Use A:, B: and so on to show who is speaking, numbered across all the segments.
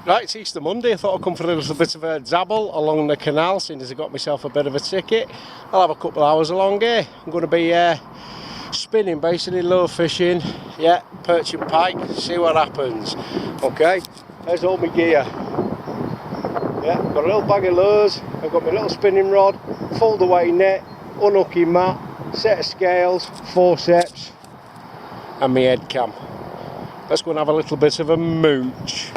A: Right, it's Easter Monday. I thought I'd come for a little bit of a dabble along the canal, seeing as I got myself a bit of a ticket. I'll have a couple of hours along here. I'm going to be spinning, basically lure fishing, yeah, perching pike, see what happens. Okay, there's all my gear. Yeah, I've got a little bag of lures, I've got my little spinning rod, fold away net, unhooking mat, set of scales, forceps, and my head cam. Let's go and have a little bit of a mooch.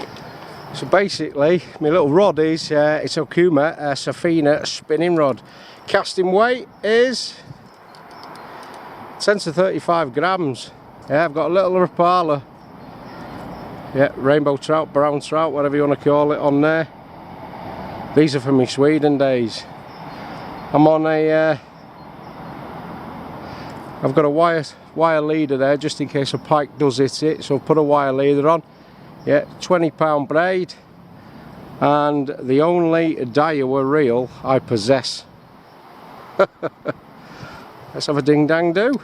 A: So basically, my little rod is, it's Okuma Safina spinning rod. Casting weight is 10 to 35 grams. Yeah, I've got a little Rapala. Yeah, rainbow trout, brown trout, whatever you want to call it on there. These are from my Sweden days. I'm on a, I've got a wire leader there just in case a pike does hit it, so I'll put a wire leader on. Yeah, 20-pound braid, and the only Daiwa reel I possess. Let's have a ding dang do.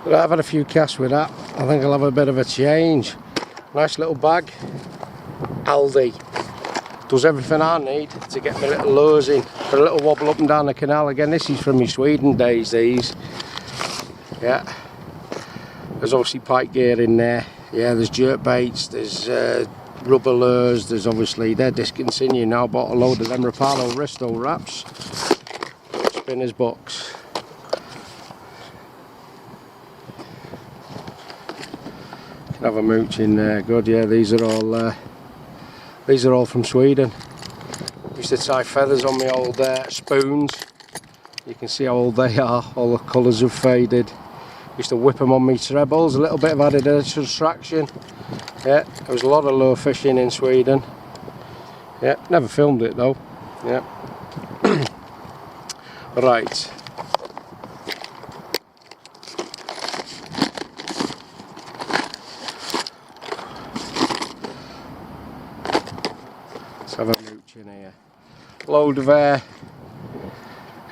A: I've had a few casts with that. I think I'll have a bit of a change. Nice little bag. Aldi does everything I need to get my little lures in for a little wobble up and down the canal. Again, this is from my Sweden days, these. Yeah, there's obviously pike gear in there. Yeah, there's jerk baits, there's rubber lures, there's obviously, they're discontinued now. Bought a load of them Rapala Risto wraps. Spinner's box. Have a mooch in there. Good. Yeah, these are all from Sweden. Used to tie feathers on my old spoons. You can see how old they are. All the colours have faded. Used to whip them on my trebles. A little bit of added distraction. Yeah, there was a lot of lure fishing in Sweden. Yeah, never filmed it though. Yeah. Right. Have a mooch in here. Load of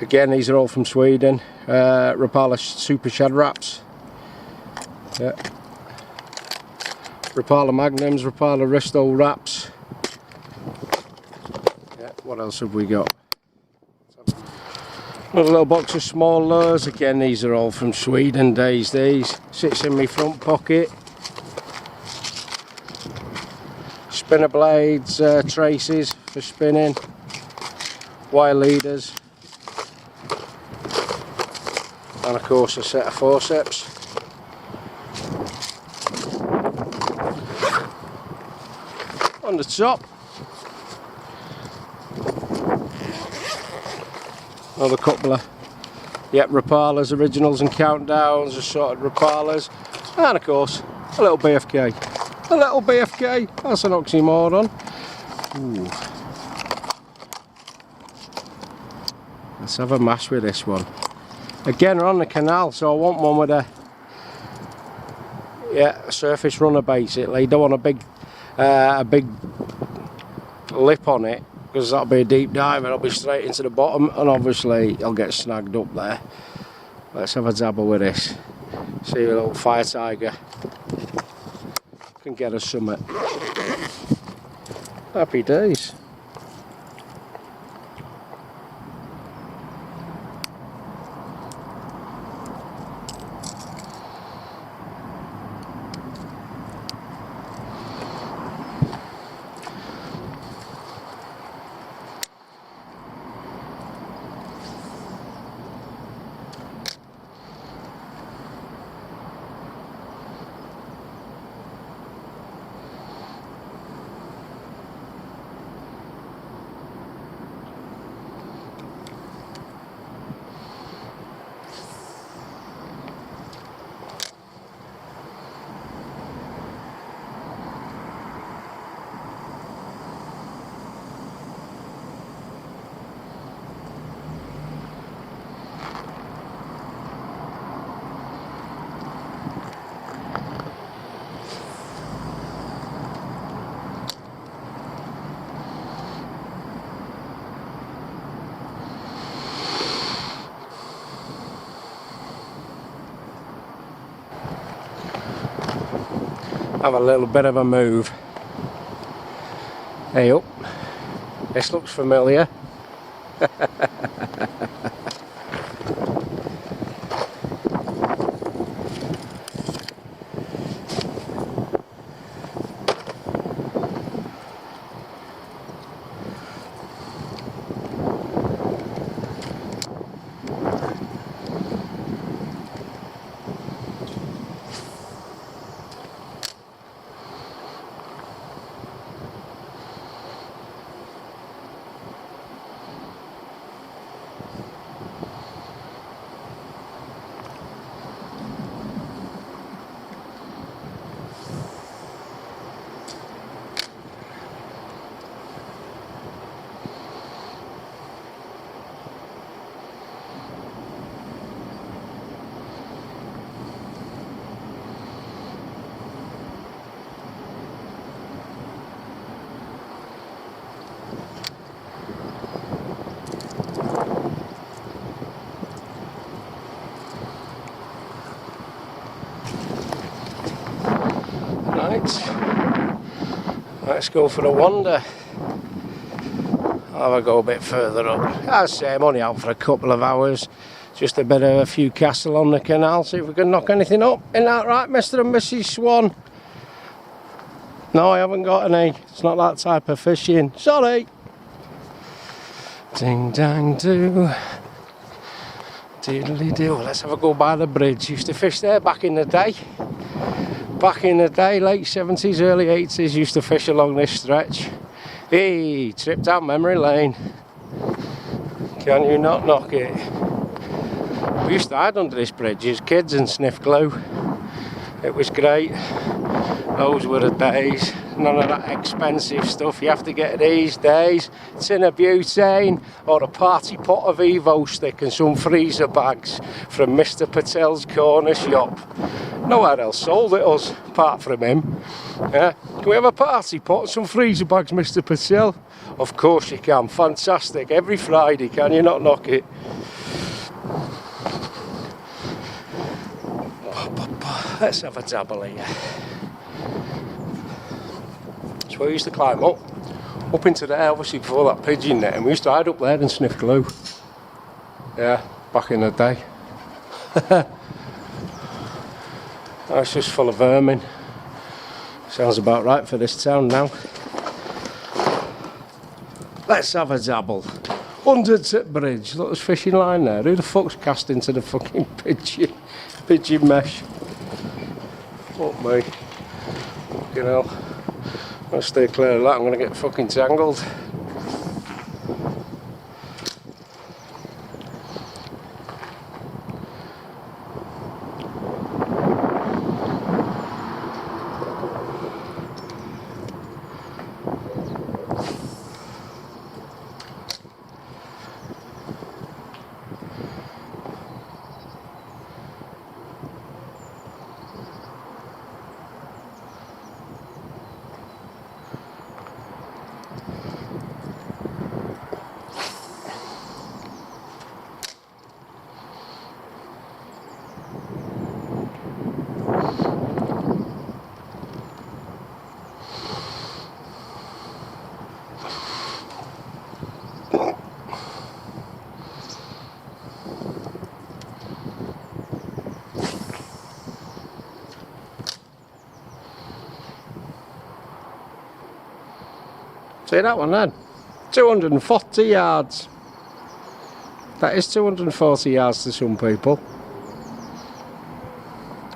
A: again, these are all from Sweden. Rapala Super Shad wraps. Yeah. Rapala Magnums, Rapala Risto wraps. Yeah. What else have we got? Another little box of small lures. Again, these are all from Sweden days. These sits in my front pocket. Spinner blades, traces for spinning, wire leaders, and of course a set of forceps. On the top, another couple of Rapalas, originals and countdowns, assorted Rapalas, and of course a little BFK. A little BFK, that's an oxymoron. Ooh. Let's have a mash with this one. Again, we're on the canal, so I want one with a surface runner basically. Don't want a big lip on it, because that'll be a deep dive and it'll be straight into the bottom, and obviously I'll get snagged up there. Let's have a dabble with this. See a little fire tiger can get us some. Happy days. have a little bit of a move. Hey up, this looks familiar. Let's go for a wander. I'll have a go a bit further up. As I say, I'm only out for a couple of hours. Just a bit of a few casts along the canal, see if we can knock anything up. Isn't that right, Mr. and Mrs. Swan? No, I haven't got any. It's not that type of fishing. Sorry. Ding dang do. Diddly do. Let's have a go by the bridge. Used to fish there back in the day. Back in the day, late 70s, early 80s, used to fish along this stretch. Hey, trip down memory lane. Can you not knock it? We used to hide under this bridge as kids and sniff glue. It was great. Those were the days. None of that expensive stuff you have to get these days. Tin of butane or a party pot of Evo stick and some freezer bags from Mr. Patel's corner shop. Nowhere else sold it us, apart from him. Yeah. Can we have a party pot and some freezer bags, Mr. Patel? Of course you can. Fantastic. Every Friday, can you not knock it? Let's have a dabble here. So we used to climb up into there, obviously before that pigeon net, and we used to hide up there and sniff glue. Yeah, back in the day. It's just full of vermin. Sounds about right for this town now. Let's have a dabble. Under the bridge, look, there's fishing line there. Who the fuck's cast into the fucking pigeon mesh? Fuck me. You know. I'll stay clear of that, I'm going to get fucking tangled. See that one then? 240 yards. That is 240 yards to some people.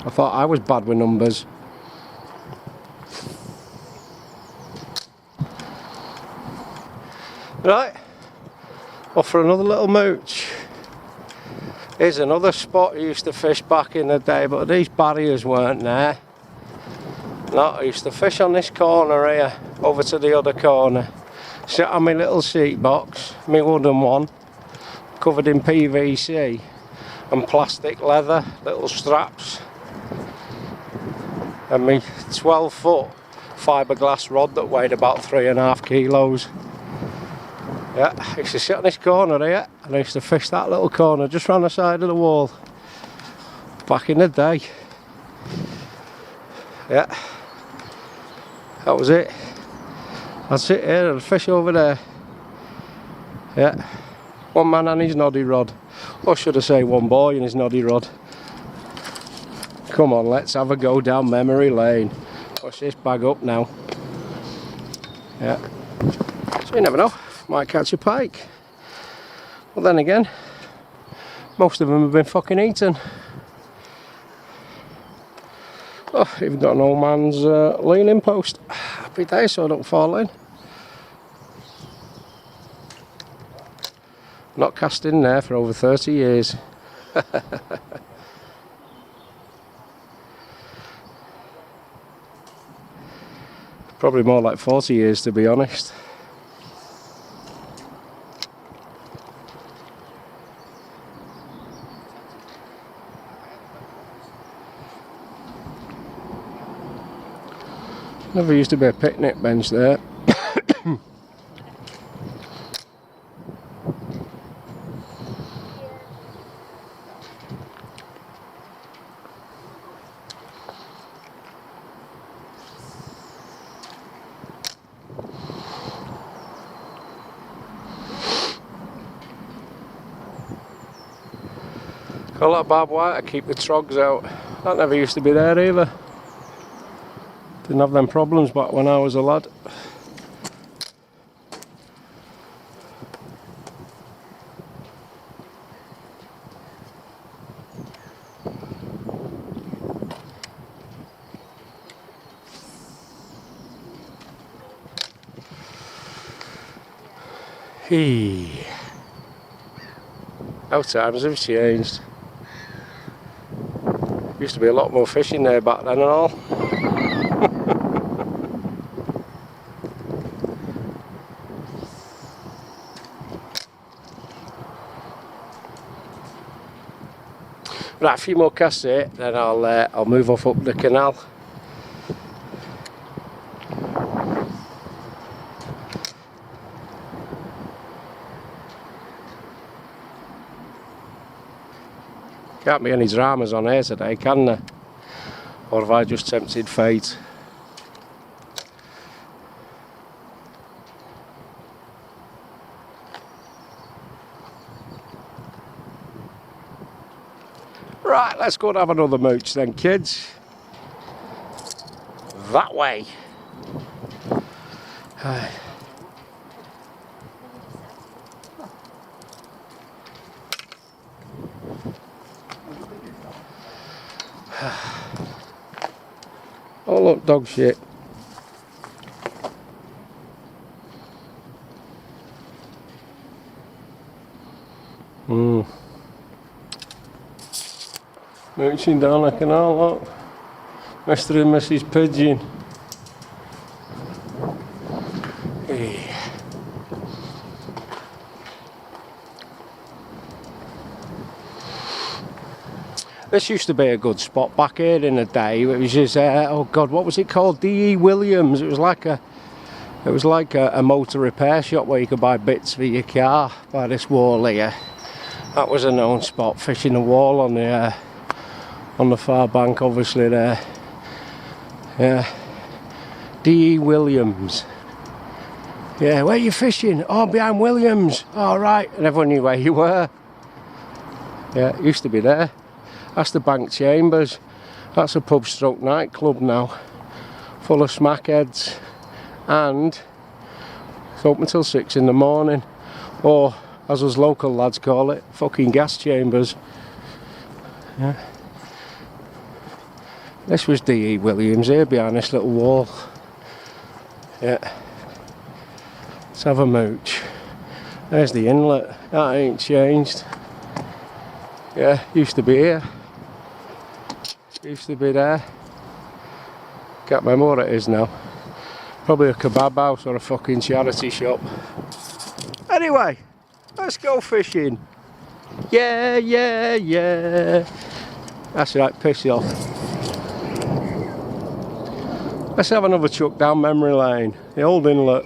A: I thought I was bad with numbers. Right, off for another little mooch. Here's another spot I used to fish back in the day, but these barriers weren't there. No, I used to fish on this corner here, over to the other corner. Sit on my little seat box, my wooden one, covered in PVC and plastic leather, little straps. And my 12-foot fiberglass rod that weighed about 3.5 kilos. Yeah, I used to sit on this corner here and I used to fish that little corner just round the side of the wall. Back in the day. Yeah. That was it. I'd sit here and fish over there. Yeah. One man and his noddy rod. Or should I say one boy and his noddy rod. Come on, let's have a go down memory lane. Push this bag up now. Yeah. So you never know, might catch a pike. But then again, most of them have been fucking eaten. Oh, even got an old man's leaning post. Happy day so I don't fall in. Not cast in there for over 30 years. Probably more like 40 years to be honest. Never used to be a picnic bench there. Got a lot of barbed wire to keep the trogs out. That never used to be there either. Didn't have them problems back when I was a lad. Hey. How times have changed. Used to be a lot more fishing there back then and all. Right, a few more casts here, then I'll move off up the canal. Can't be any dramas on here today, can there? Or have I just tempted fate? Right, let's go and have another mooch then, kids. That way. Oh look, dog shit. Mooching down the canal, look. Mr. and Mrs. Pigeon. Hey. This used to be a good spot back here in the day. It was just, oh god, what was it called? Dee Williams. It was like a motor repair shop where you could buy bits for your car by this wall here. That was a known spot, fishing the wall on the far bank, obviously there. Yeah, Dee Williams. Yeah, where are you fishing? Oh, behind Williams. All right, and everyone knew where you were. Yeah, it used to be there. That's the Bank Chambers. That's a pub stroke nightclub now, full of smackheads, and it's open till 6 in the morning, or as us local lads call it, fucking gas chambers. Yeah. This was Dee Williams here behind this little wall. Yeah. Let's have a mooch. There's the inlet. That ain't changed. Yeah, used to be here. Used to be there. Can't remember what it is now. Probably a kebab house or a fucking charity shop. Anyway, let's go fishing. Yeah, yeah, yeah. That's right, piss off. Let's have another chuck down memory lane. The Old Inlet.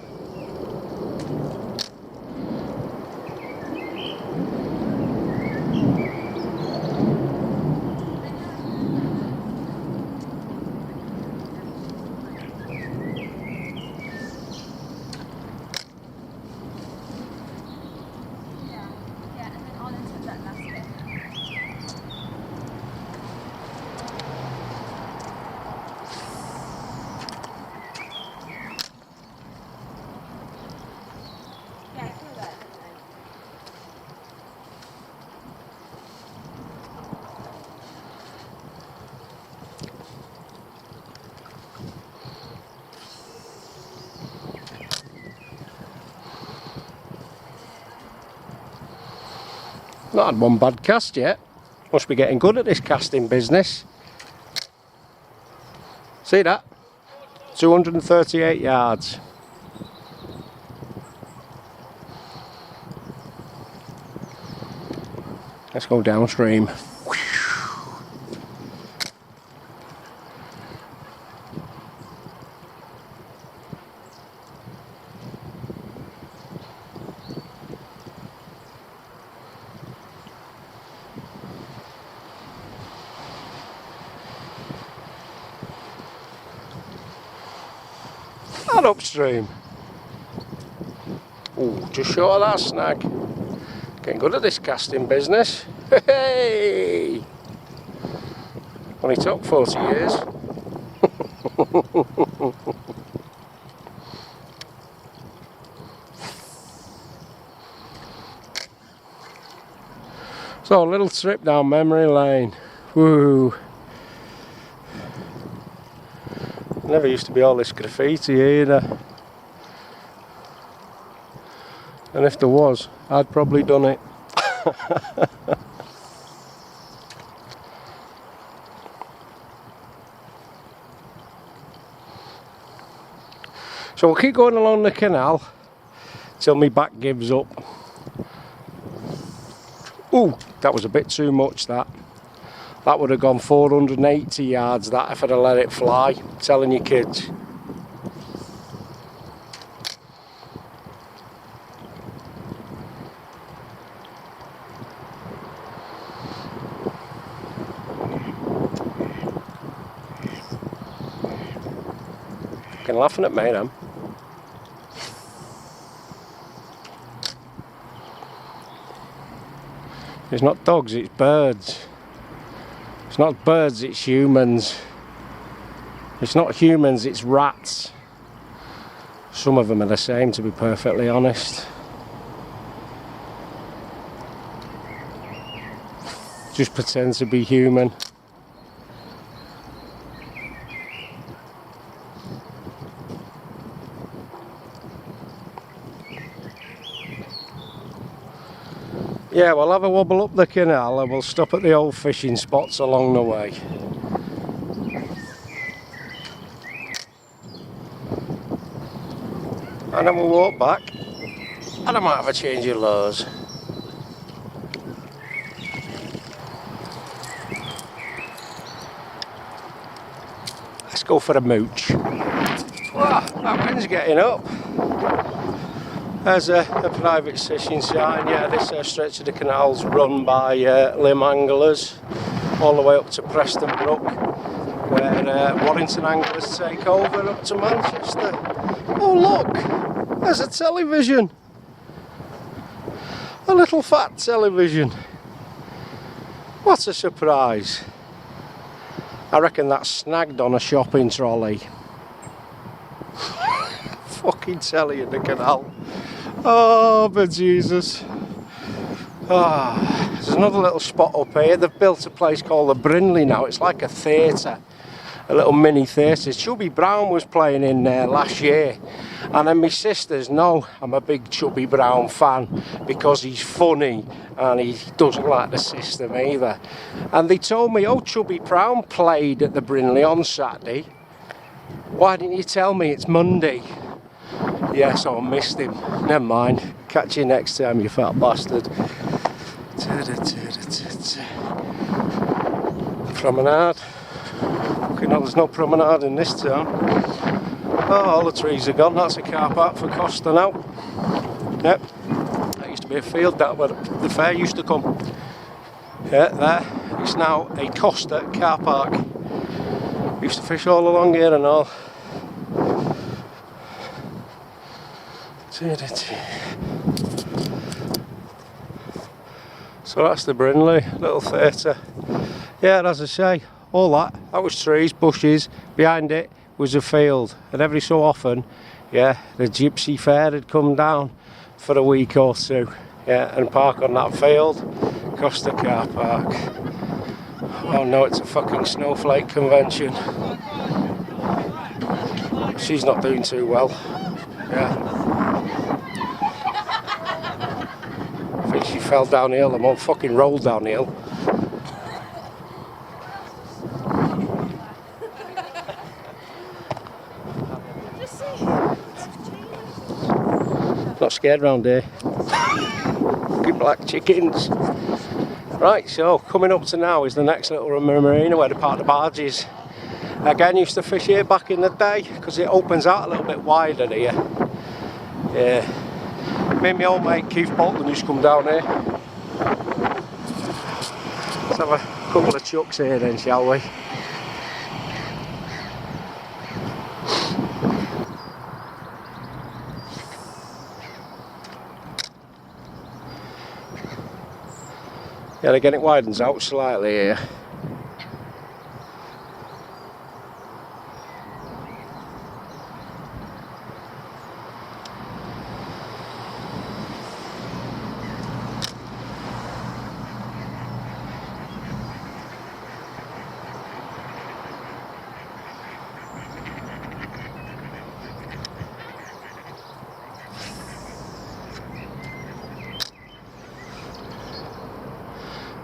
A: Not had one bad cast yet. Must be getting good at this casting business. See that? 238 yards. Let's go downstream. And upstream. Ooh, just short of that snag. Getting good at this casting business. Hey! Only took 40 years. So, a little trip down memory lane. Woo! Never used to be all this graffiti either. And if there was, I'd probably done it. So we'll keep going along the canal till my back gives up. Ooh, that was a bit too much, that. That would have gone 480 yards, that, if I'd have let it fly. I'm telling you, kids. Fucking laughing at me, them. It's not dogs, it's birds. It's not birds, it's humans. It's not humans, it's rats. Some of them are the same, to be perfectly honest. Just pretend to be human. Yeah, we'll have a wobble up the canal and we'll stop at the old fishing spots along the way. And then we'll walk back and I might have a change of lures. Let's go for a mooch. Wow, that wind's getting up. There's a private fishing sign. Yeah, this stretch of the canal's run by limb anglers all the way up to Preston Brook, where Warrington anglers take over up to Manchester. Oh look, there's a television, a little fat television. What a surprise. I reckon that's snagged on a shopping trolley. Fucking telly in the canal. Oh, but Jesus. There's another little spot up here. They've built a place called the Brinley now. It's like a theatre, a little mini theatre. Chubby Brown was playing in there last year. And then my sisters know I'm a big Chubby Brown fan because he's funny and he doesn't like the system either. And they told me, oh, Chubby Brown played at the Brinley on Saturday. Why didn't you tell me it's Monday? Yeah, so I missed him. Never mind. Catch you next time, you fat bastard. Promenade. Okay, no, there's no promenade in this town. Oh, all the trees are gone. That's a car park for Costa now. Yep. That used to be a field, that where the fair used to come. Yeah, there. It's now a Costa car park. We used to fish all along here and all. So that's the Brinley little theatre. Yeah, and as I say, all that was trees, bushes. Behind it was a field, and every so often, yeah, the Gypsy Fair had come down for a week or two, yeah, and park on that field. Costa car park. Oh no, it's a fucking snowflake convention. She's not doing too well. Yeah. think she fell downhill. The mum fucking rolled downhill. Not scared round here. Fucking black chickens. Right, so coming up to now is the next little marina where they park the barges. Again, used to fish here back in the day because it opens out a little bit wider here. Yeah. Me and my old mate Keith Bolton used to come down here. Let's have a couple of chucks here then, shall we? Yeah, again it widens out slightly here.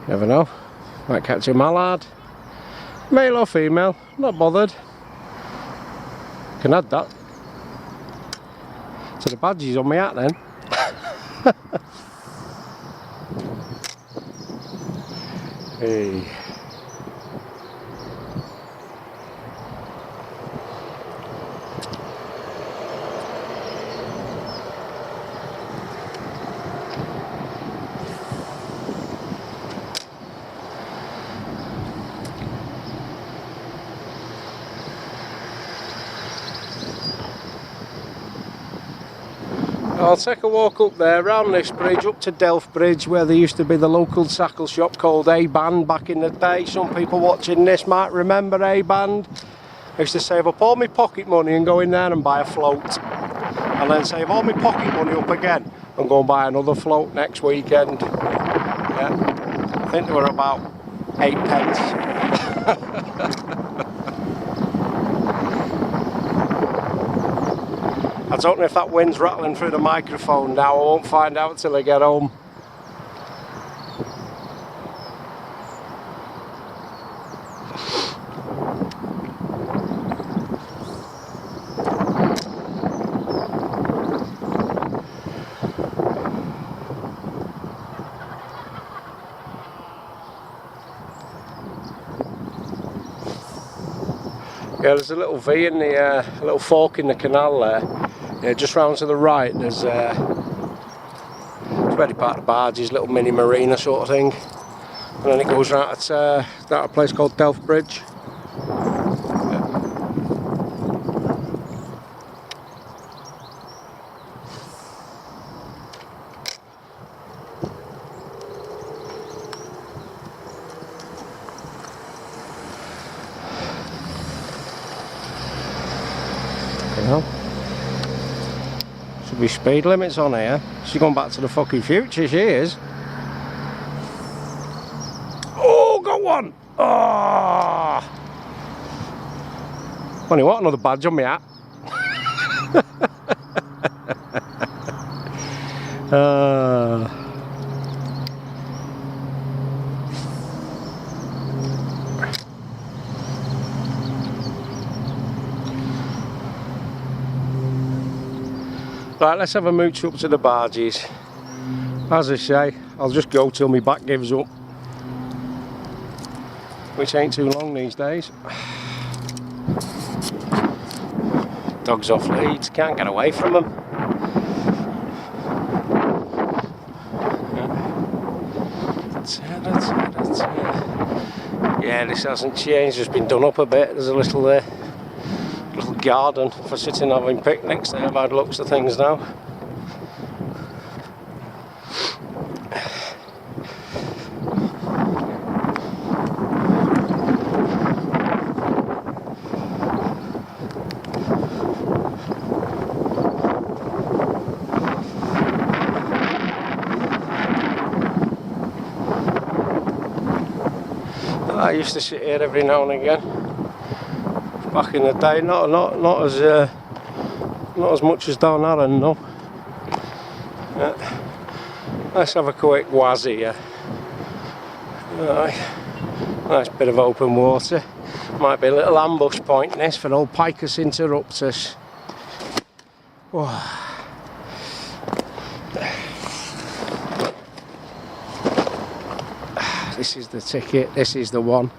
A: Never know, might catch a mallard. Male or female, not bothered. Can add that to the badges on my hat then. Hey. I'll take a walk up there, round this bridge, up to Delft Bridge, where there used to be the local tackle shop called A-Band back in the day. Some people watching this might remember A-Band. I used to save up all my pocket money and go in there and buy a float. And then save all my pocket money up again and go and buy another float next weekend. Yeah, I think they were about 8p. I don't know if that wind's rattling through the microphone now. I won't find out till I get home. Yeah, there's a little V in the, a little fork in the canal there. Yeah, just round to the right there's it's where they park the barges, little mini marina sort of thing. And then it goes round at a place called Delft Bridge. You know? Should be speed limits on here. She's gone back to the fucking future, she is. Oh, got one! Oh! Only what, another badge on my hat? Right, let's have a mooch up to the barges. As I say, I'll just go till my back gives up, which ain't too long these days. Dogs off leads, can't get away from them. That's it. Yeah, this hasn't changed, it's been done up a bit. There's a little little garden for sitting having picnics there by the looks of things now. I used to sit here every now and again. Back in the day, not as much as down Arran, no. Yeah. Let's have a quick waz here. Right. Nice bit of open water. Might be a little ambush point this for old Picus interruptus. Whoa. This is the ticket, this is the one.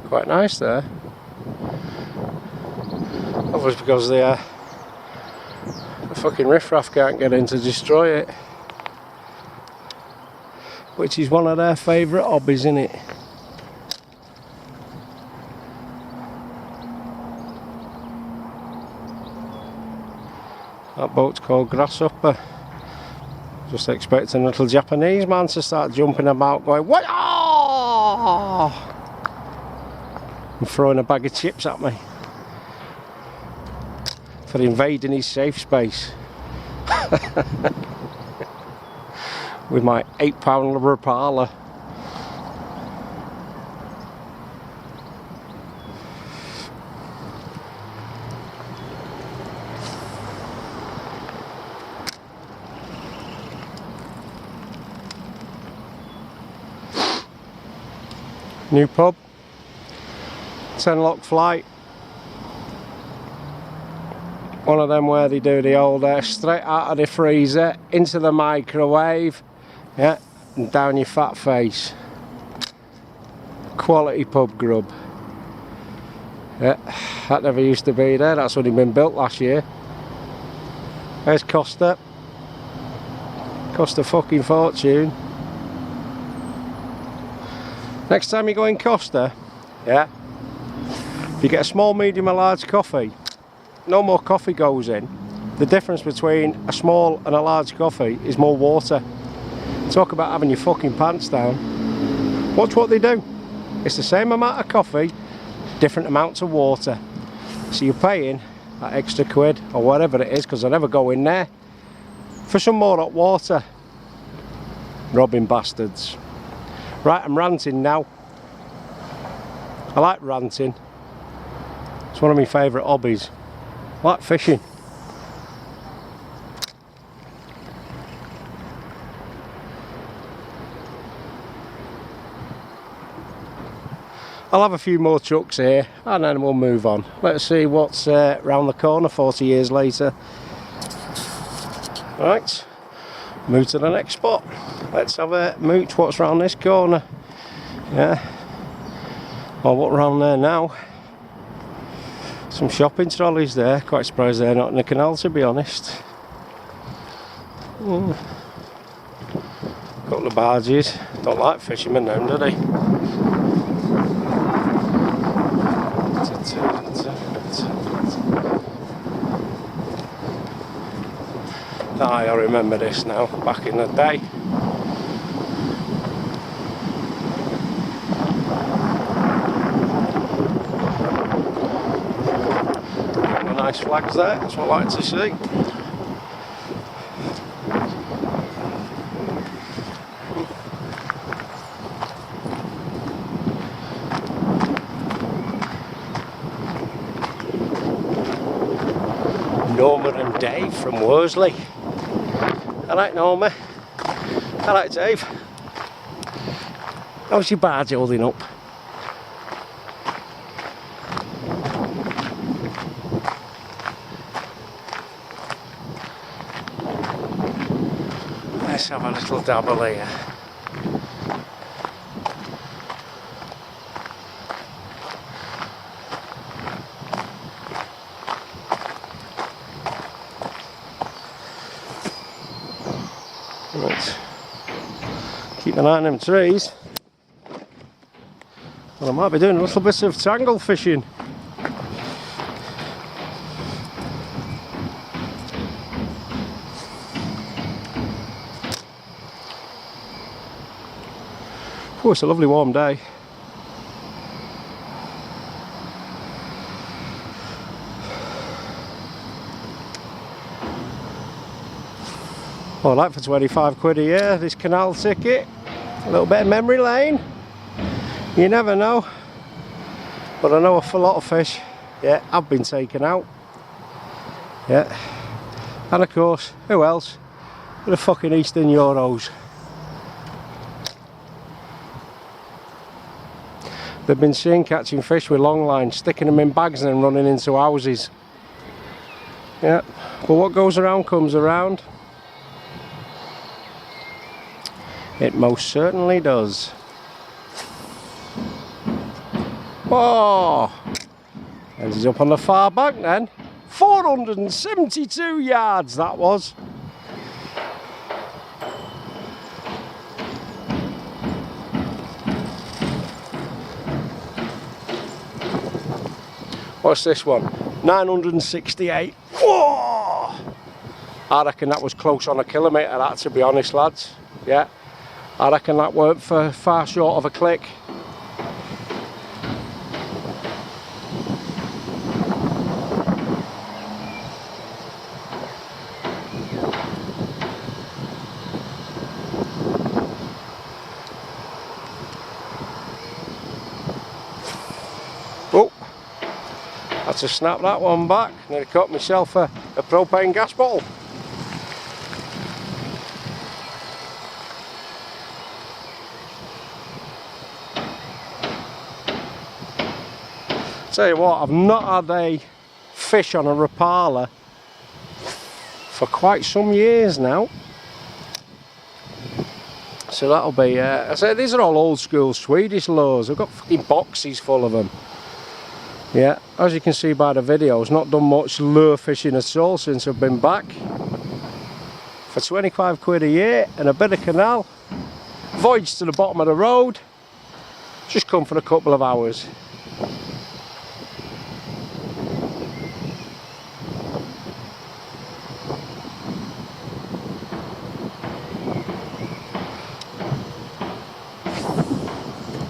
A: Quite nice there. Obviously because the fucking riffraff can't get in to destroy it. Which is one of their favourite hobbies, isn't it? That boat's called Grasshopper. Just expecting a little Japanese man to start jumping about going, "What?" And throwing a bag of chips at me for invading his safe space with my £8 Rapala. New pub. 10 lock flight. One of them where they do the old straight out of the freezer into the microwave, yeah, and down your fat face. Quality pub grub. Yeah, that never used to be there. That's only been built last year. There's Costa. Cost a fucking fortune. Next time you go in Costa, yeah, if you get a small, medium or large coffee, no more coffee goes in. The difference between a small and a large coffee is more water. Talk about having your fucking pants down. Watch what they do. It's the same amount of coffee, different amounts of water. So you're paying that extra quid or whatever it is, because I never go in there, for some more hot water. Robbing bastards. Right, I'm ranting now. I like ranting. It's one of my favourite hobbies. I like fishing. I'll have a few more chucks here and then we'll move on. Let's see what's round the corner 40 years later. Right, move to the next spot. Let's have a mooch what's round this corner. Yeah. Well, what round there now? Some shopping trolleys there. Quite surprised they're not in the canal, to be honest. Couple of barges. Don't like fishermen now, do they? I remember this now, back in the day. Nice flags there, that's what I like to see. Norma and Dave from Worsley. I like Norma. I like Dave. How's your barge holding up? Let's have a little dabble here. Right. Keep an eye on them trees. Well, I might be doing a little bit of tangle fishing. Oh, it's a lovely warm day. All right, for 25 quid a year, this canal ticket. A little bit of memory lane. You never know. But I know a lot of fish, yeah, have been taken out. Yeah. And of course, who else? The fucking Eastern Euros. They've been seen catching fish with long lines, sticking them in bags and then running into houses. Yeah, but what goes around comes around. It most certainly does. Oh, and he's up on the far back then. 472 yards that was. What's this one? 968. Whoa! I reckon that was close on a kilometre, that, to be honest, lads. Yeah, I reckon that weren't far short of a click. Oh, I had to snap that one back. Nearly caught myself a propane gas bottle. Tell you what, I've not had a fish on a Rapala for quite some years now. So that'll be, I say these are all old school Swedish lures. I've got fucking boxes full of them. Yeah, as you can see by the videos, not done much lure fishing at all since I've been back. For 25 quid a year and a bit of canal, voyage to the bottom of the road, just come for a couple of hours.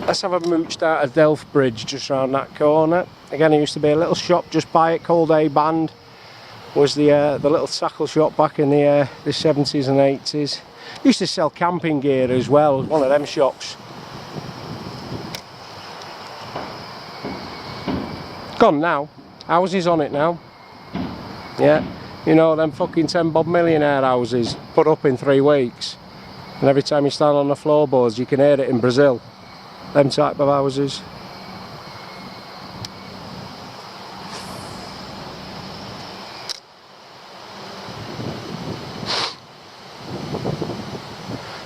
A: Let's have a mooch down at Delft Bridge, just round that corner. Again, there used to be a little shop just by it called A Band. Was the little tackle shop back in the 70s and 80s. Used to sell camping gear as well, one of them shops. Gone now, houses on it now. Yeah, you know them fucking 10 bob millionaire houses put up in 3 weeks. And every time you stand on the floorboards you can hear it in Brazil. Them type of houses.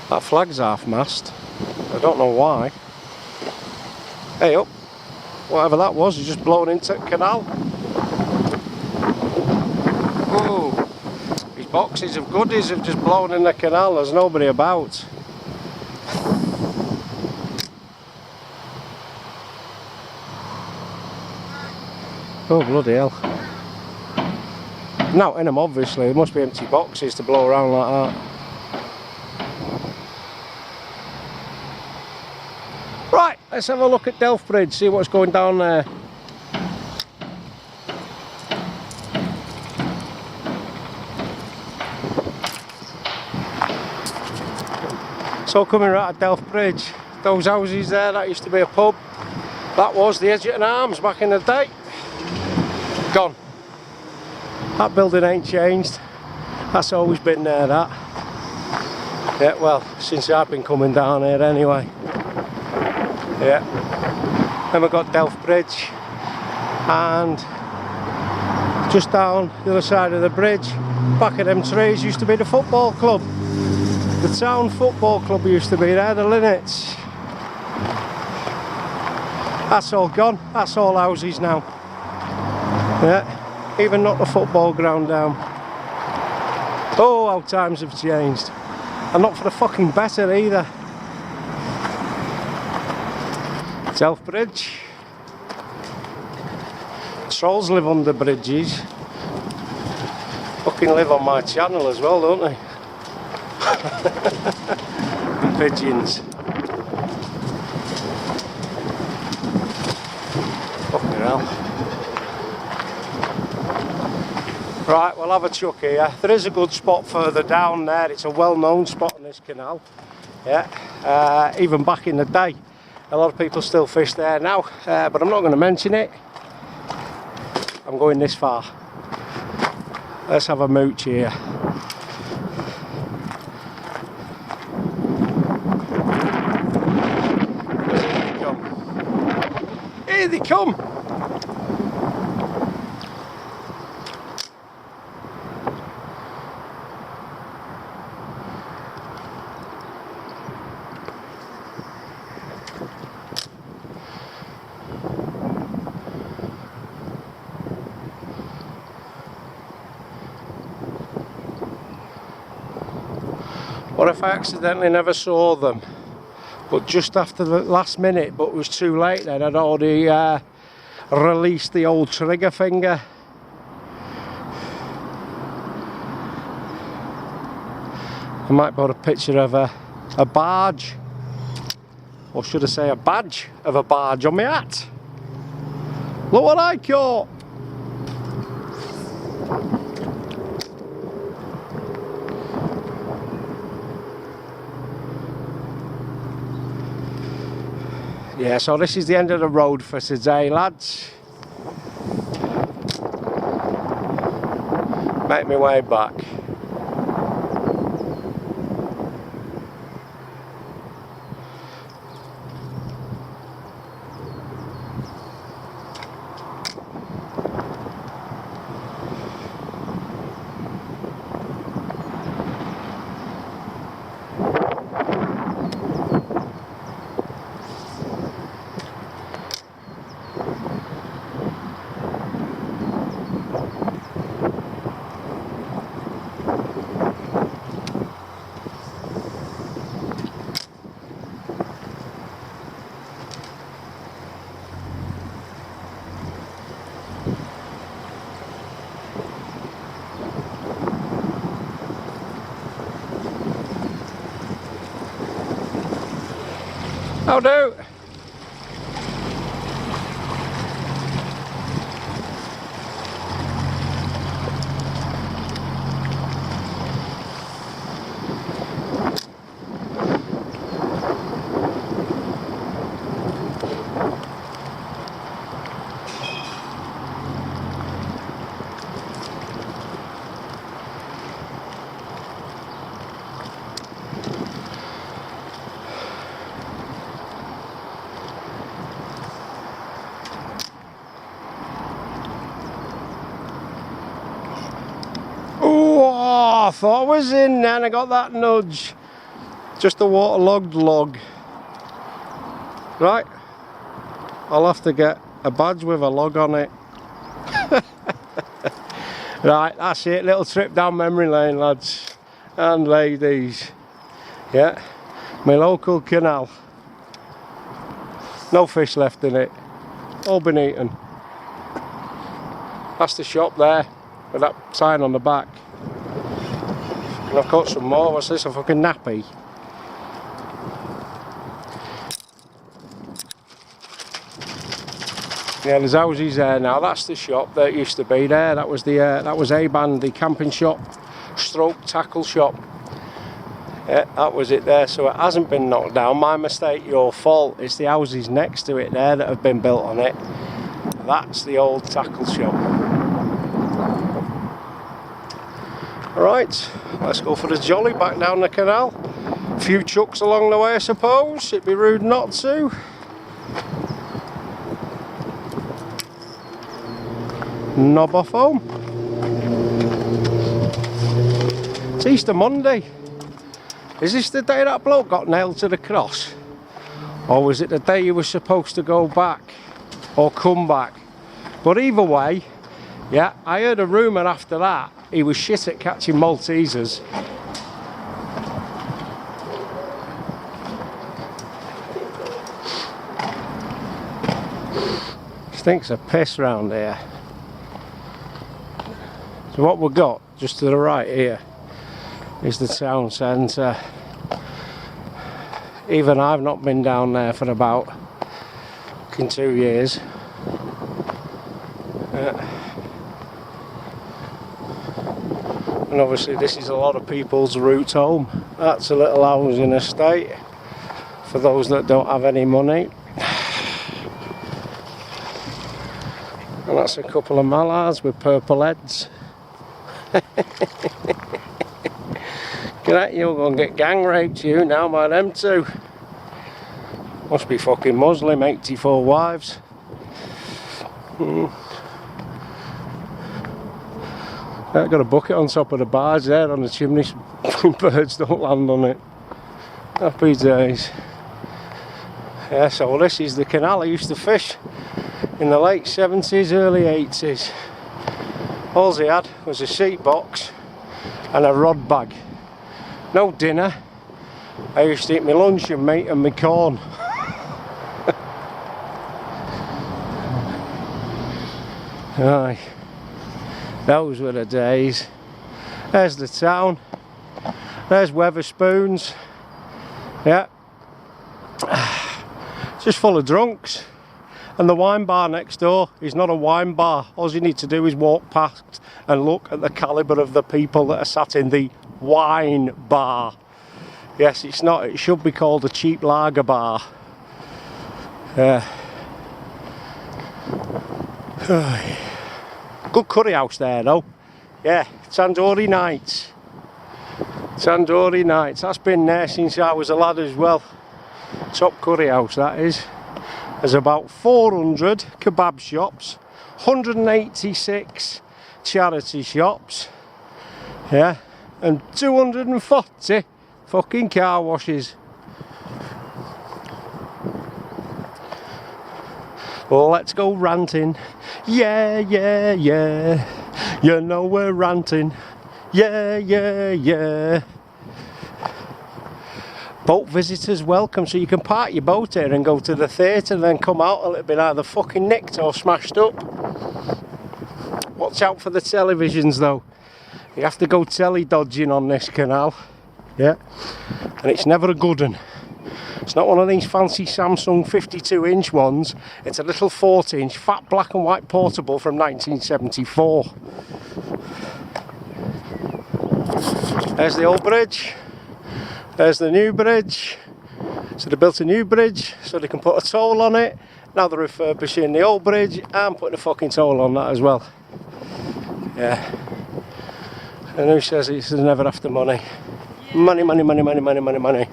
A: That flag's half-mast. I don't know why. Hey up. Whatever that was, it's just blown into the canal. Oh, these boxes of goodies have just blown in the canal. There's nobody about. Oh bloody hell. Not in them obviously, there must be empty boxes to blow around like that. Right, let's have a look at Delft Bridge, see what's going down there. So coming right at Delft Bridge, those houses there, that used to be a pub. That was the Edgerton Arms back in the day. Gone. That building ain't changed. That's always been there, that. Yeah, well, since I've been coming down here anyway. Yeah. Then we've got Delft Bridge, and just down the other side of the bridge, back of them trees, used to be the football club. The town football club used to be there, the Linnets. That's all gone, that's all houses now. Yeah, even knocked the football ground down. Oh, how times have changed. And not for the fucking better either. Delft Bridge. Trolls live under bridges. Fucking live on my channel as well, don't they? And pigeons. canal. Right, we'll have a chuck here. There is a good spot further down there. It's a well-known spot on this canal. Yeah, even back in the day, a lot of people still fish there now, but I'm not going to mention it. I'm going this far. Let's have a mooch here. Here they come! What if I accidentally never saw them, but just after the last minute, but it was too late then, I'd already released the old trigger finger. I might put a picture of a barge, or should I say a badge of a barge on my hat. Look what I caught! Yeah, so this is the end of the road for today, lads. Make my way back. How do? I thought I was in and I got that nudge. Just a waterlogged log. Right, I'll have to get a badge with a log on it. Right, that's it. Little trip down memory lane, lads and ladies. Yeah, my local canal. No fish left in it. All been eaten. That's the shop there with that sign on the back. And I've caught some more. What's this, a fucking nappy? Yeah, there's houses there now. That's the shop that used to be there. That was the A-Band, the camping shop, stroke tackle shop. Yeah, that was it there. So it hasn't been knocked down. My mistake, your fault. It's the houses next to it there that have been built on it. That's the old tackle shop. Right, let's go for the jolly back down the canal. A few chucks along the way, I suppose. It'd be rude not to. Knob off home. It's Easter Monday. Is this the day that bloke got nailed to the cross? Or was it the day he was supposed to go back or come back? But either way, yeah, I heard a rumour after that he was shit at catching Maltesers. Stinks of piss round here. So what we've got just to the right here is the town centre. Even I've not been down there for about 2 years. And obviously this is a lot of people's route home. That's a little housing estate for those that don't have any money. And that's a couple of mallards with purple heads. Get at you, go and get gang raped you now by them two. Must be fucking Muslim, 84 wives. I've got a bucket on top of the barge there on the chimney so birds don't land on it. Happy days. Yeah, so this is the canal I used to fish in the late 70s, early 80s. All he had was a seat box and a rod bag. No dinner. I used to eat my lunch and meat and my corn. Aye. Those were the days. There's the town. There's Weatherspoons. Yeah. Just full of drunks. And the wine bar next door is not a wine bar. All you need to do is walk past and look at the calibre of the people that are sat in the wine bar. Yes, it's not. It should be called a cheap lager bar. Good curry house there though. Yeah, Tandoori Nights. Tandoori Nights. That's been there since I was a lad as well. Top curry house that is. There's about 400 kebab shops, 186 charity shops, yeah, and 240 fucking car washes. Let's go ranting. Yeah, yeah, yeah. You know we're ranting. Yeah, yeah, yeah. Boat visitors welcome, so you can park your boat here and go to the theatre and then come out a little bit either fucking nicked or smashed up. Watch out for the televisions though. You have to go telly dodging on this canal. Yeah. And it's never a good one. It's not one of these fancy Samsung 52-inch ones. It's a little 40-inch fat black and white portable from 1974. There's the old bridge. There's the new bridge. So they built a new bridge so they can put a toll on it. Now they're refurbishing the old bridge and putting a fucking toll on that as well. Yeah. And who says it's never after money? Money, money, money, money, money, money, money.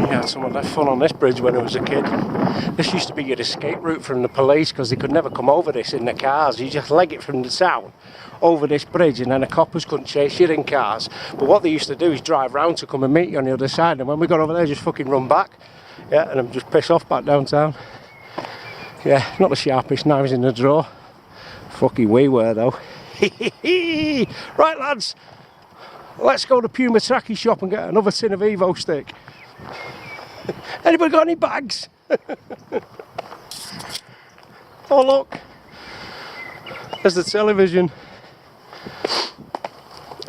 A: Yeah, someone had fun on this bridge when I was a kid. This used to be your escape route from the police because they could never come over this in their cars. You just leg it from the town over this bridge and then the coppers couldn't chase you in cars. But what they used to do is drive round to come and meet you on the other side, and when we got over there just fucking run back. Yeah, and I'm just pissed off back downtown. Yeah, not the sharpest knives in the drawer. Fucking we were though. Right lads, let's go to Puma Tracky shop and get another tin of Evo stick. Anybody got any bags? Oh look, there's the television.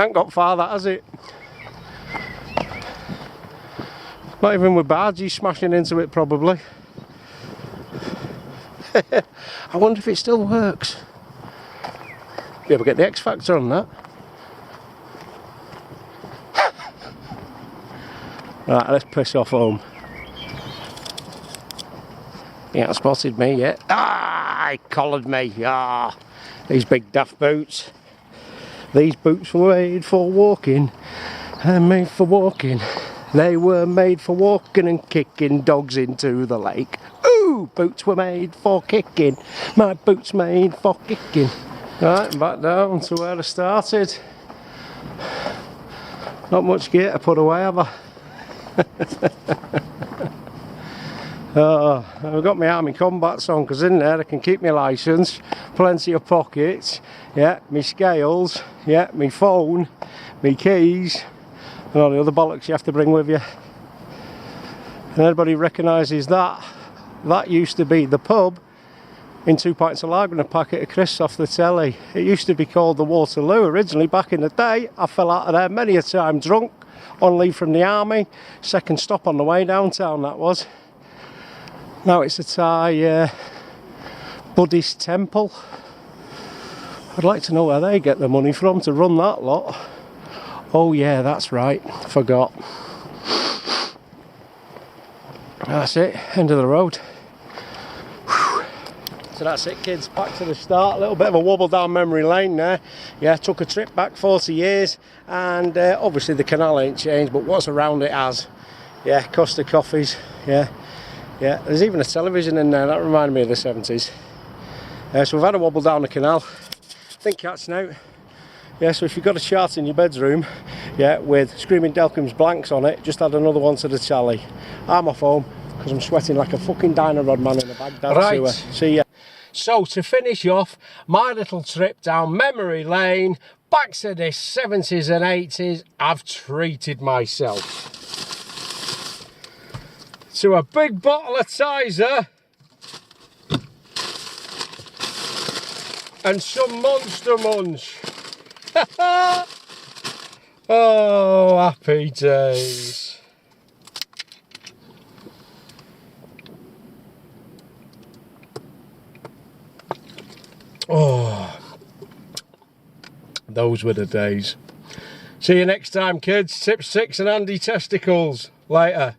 A: Ain't got far that, has it? Not even with Barges smashing into it probably. I wonder if it still works. You ever get the X Factor on that? Right, let's piss off home. He hasn't spotted me yet. Ah, he collared me. Ah, these big daft boots. These boots were made for walking and made for walking. They were made for walking and kicking dogs into the lake. Ooh, boots were made for kicking. My boots made for kicking. Right, back down to where I started. Not much gear to put away, have I? Oh, I've got my army combats on because in there I can keep my licence, plenty of pockets, yeah, my scales, yeah, my phone, my keys, and all the other bollocks you have to bring with you. And everybody recognises that. That used to be the pub in 2 pints of lager and a packet of crisps off the telly. It used to be called the Waterloo originally back in the day. I fell out of there many a time drunk on leave from the army. Second stop on the way downtown that was. Now it's a Thai Buddhist temple. I'd like to know where they get the money from to run that lot. Oh yeah, that's right, forgot. That's it, end of the road. Whew. So that's it kids, back to the start. A little bit of a wobble down memory lane there. Yeah, took a trip back 40 years, and obviously the canal ain't changed, but what's around it has. Yeah, Costa coffees, yeah. There's even a television in there, that reminded me of the 70s. So we've had a wobble down the canal. Think cats now. Yeah, so if you've got a chart in your bedroom, yeah, with Screaming Delkins blanks on it, just add another one to the tally. I'm off home because I'm sweating like a fucking dino rod man in a Baghdad sewer. See ya. So to finish off my little trip down memory lane, back to the 70s and 80s, I've treated myself to a big bottle of Tizer and some Monster Munch. Oh, happy days. Oh, those were the days. See you next time kids. Tip 6 and Andy testicles. Later.